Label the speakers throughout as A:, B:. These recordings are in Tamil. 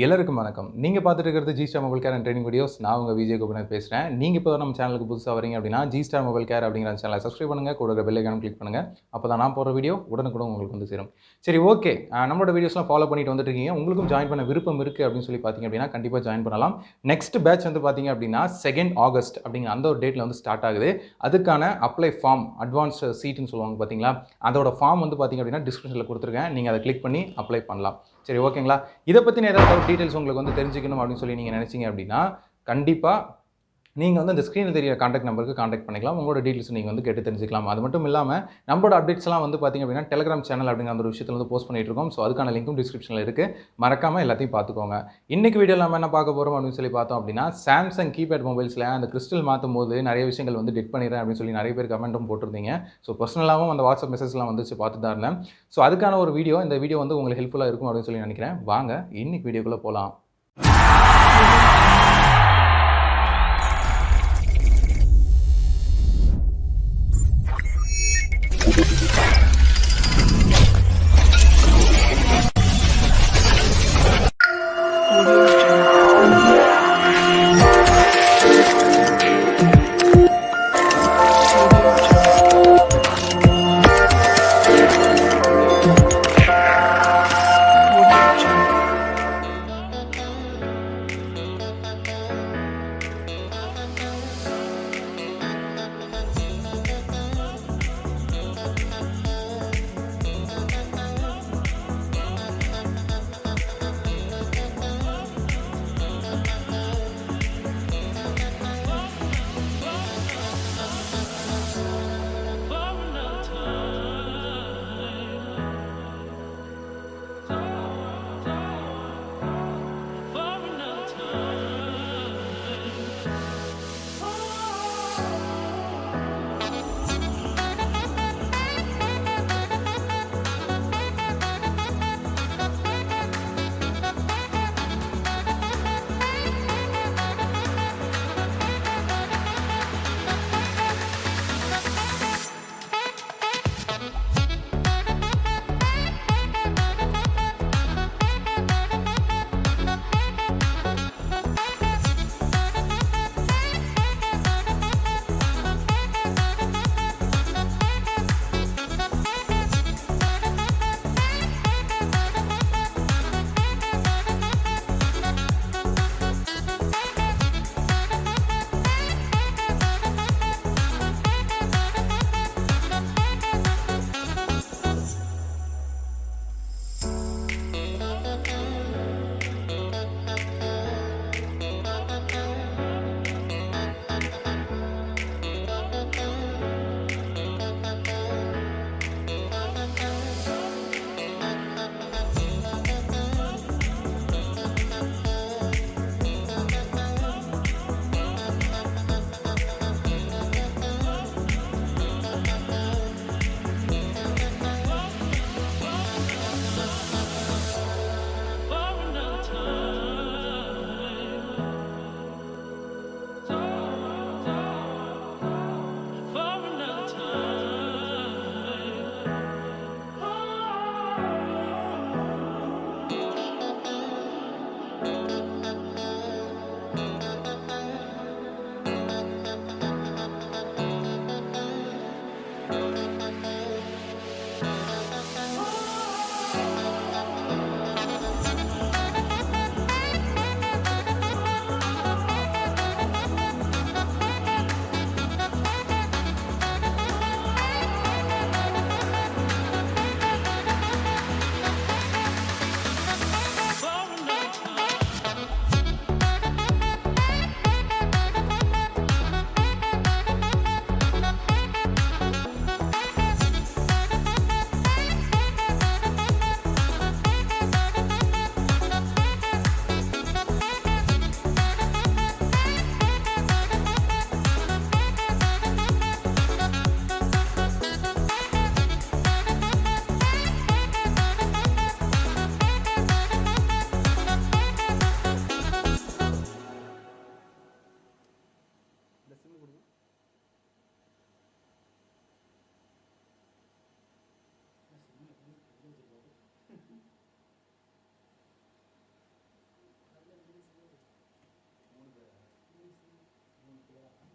A: எல்லாருக்கும் வணக்கம். நீங்கள் பார்த்துட்டு இருக்கிறது G star mobile care and training videos. நான் உங்கள் விஜய் கோபிநாத் பேசுகிறேன். நீங்கள் இப்போ தான் நம்ம சேனலுக்கு புதுசாக வரீங்க அப்படின்னா ஜி ஸ்டார் மொபைல் கேர் அப்படிங்கிற சேனலை சப்ஸ்கிரைப் பண்ணுங்கள், கூட பெல் ஐகானை கிளிக் பண்ணுங்கள். அப்போ தான் நான் போகிற வீடியோ உடனுக்குடன் உங்களுக்கு வந்து சேரும். சரி, ஓகே, நம்மளோட வீடியோஸ்லாம் ஃபாலோ பண்ணிட்டு வந்துட்டு இருக்கீங்க. உங்களுக்கும் ஜாயின் பண்ண விருப்பம் இருக்குது அப்படின்னு சொல்லி பார்த்தீங்க அப்படின்னா கண்டிப்பாக ஜாயின் பண்ணலாம். நெக்ஸ்ட் பேட்ச் வந்து பார்த்தீங்க அப்படின்னா 2 ஆகஸ்ட் அப்படிங்கிற அந்த ஒரு டேட்டில் வந்து ஸ்டார்ட் ஆகுது. அதுக்கான அப்ளை ஃபார்ம், அட்வான்ஸ் சீட்டுன்னு சொல்லுவாங்க பார்த்தீங்களா, அதோட ஃபார்ம் வந்து பார்த்தீங்க அப்படின்னா டிஸ்கிரிப்ஷனில் கொடுத்துருக்கேன். நீங்கள் அதை கிளிக் பண்ணி அப்ளை பண்ணலாம். சரி, ஓகேங்களா? இதை பற்றின ஏதாவது டீட்டெயில்ஸ் உங்களுக்கு வந்து தெரிஞ்சுக்கணும் அப்படின்னு சொல்லி நீங்கள் நினச்சிங்க அப்படின்னா கண்டிப்பாக நீங்கள் வந்து அந்த ஸ்க்ரீனில் தெரிய காண்டாக்ட் நம்பருக்கு காண்டாக்ட் பண்ணிக்கலாம். உங்களோட டீட்டெயில்ஸ் நீங்கள் வந்து கேட்டு தெரிஞ்சுக்கலாம். அது மட்டும் இல்லாமல் நம்மளோட அப்டேட்ஸ்லாம் வந்து பார்த்திங்க அப்படின்னா டெலிகிராம் சேனல் அப்படிங்கிற அந்த ஒரு விஷயத்தில் வந்து போஸ்ட் பண்ணிட்டு இருக்கோம். ஸோ அதுக்கான லிங்க்கும் டிஸ்கிரிப்ஷனில் இருக்குது. மறக்காமல் எல்லாத்தையும் பார்த்துக்கோங்க. இன்றைக்கி வீடியோவில் நம்ம என்ன பார்க்க போகிறோம் அப்படின்னு சொல்லி பார்த்தோம் அப்படின்னா, சாம்சங் கீபேட் மொபைல்ஸில் அந்த கிறிஸ்டல் மாற்றும் போது நிறைய விஷயங்கள் வந்து டெட் பண்ணிடுறேன் அப்படின்னு சொல்லி நிறைய பேர் கமெண்ட்டும் போட்டிருந்தீங்க. ஸோ பர்சனலாகவும் அந்த வாட்ஸ்அப் மெசேஜ்லாம் வந்துச்சு, பார்த்து தான் இருந்தேன். ஸோ அதுக்கான ஒரு வீடியோ, இந்த வீடியோ வந்து உங்களுக்கு ஹெல்ப்ஃபுல்லாக இருக்கும் அப்படின்னு சொல்லி நினைக்கிறேன். வாங்க இன்னைக்கு வீடியோக்குள்ளே போகலாம்.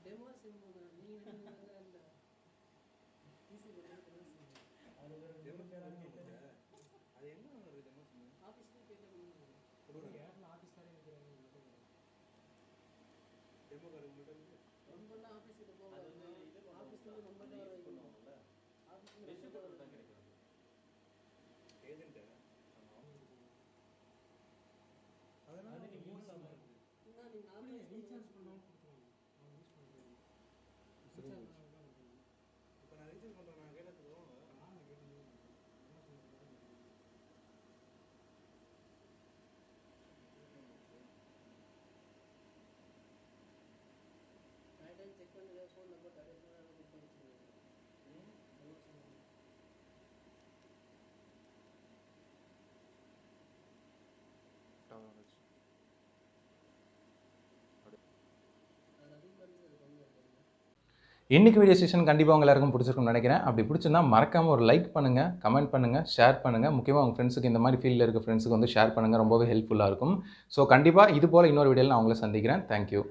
B: டெமோ சிம் நீங்க அந்த ஈஸி பண்ணுறது அது என்ன வருது டெமோ சிம் ஆஃபீஸ்லேயே போயிட்டு கொடுங்க யாரும் ஆஃபீஸ்காரே இருக்கிறாங்க டெமோ கார்டு உங்கள்கிட்ட ரொம்ப ஆஃபீஸுக்கு போகாது ஆஃபீஸ்லேருந்து ரொம்ப யூஸ் பண்ணுவாங்கல்ல ஆஃபீஸில் தான் கிடைக்கும் ஏஜென்ட்டு அதனால நீங்கள் யூஸ் ஆகும் நீங்கள் ரீசார்ஜ் பண்ணாலும் கொடுத்துருவாங்க அவங்க யூஸ் பண்ணுறாங்க இப்போ நான் ரீசார்ஜ் பண்ணுறேன் நான் கேட்டதுக்கு நான் கேட்டது செக் பண்ணி ஃபோன் நம்பர் தடவை புக் பண்ணி
A: இன்றைக்கி வீடியோ செஷன் கண்டிப்பாக உங்கள் எல்லாருக்கும் பிடிச்சிருக்கும்னு நினைக்கிறேன். அப்படி பிடிச்சிருந்தா மறக்காமல் ஒரு லைக் பண்ணுங்கள், கமெண்ட் பண்ணுங்கள், ஷேர் பண்ணுங்கள். முக்கியமாக உங்கள் ஃப்ரெண்ட்ஸுக்கு இந்த மாதிரி ஃபீல்டில் இருக்க ஃப்ரெண்ட்ஸுக்கு வந்து ஷேர் பண்ணுங்கள். ரொம்பவே ஹெல்ப்ஃபுல்லாக இருக்கும். ஸோ கண்டிப்பாக இது போல் இன்னொரு வீடியோவில் நான் உங்களை சந்திக்கிறேன். தேங்க்யூ.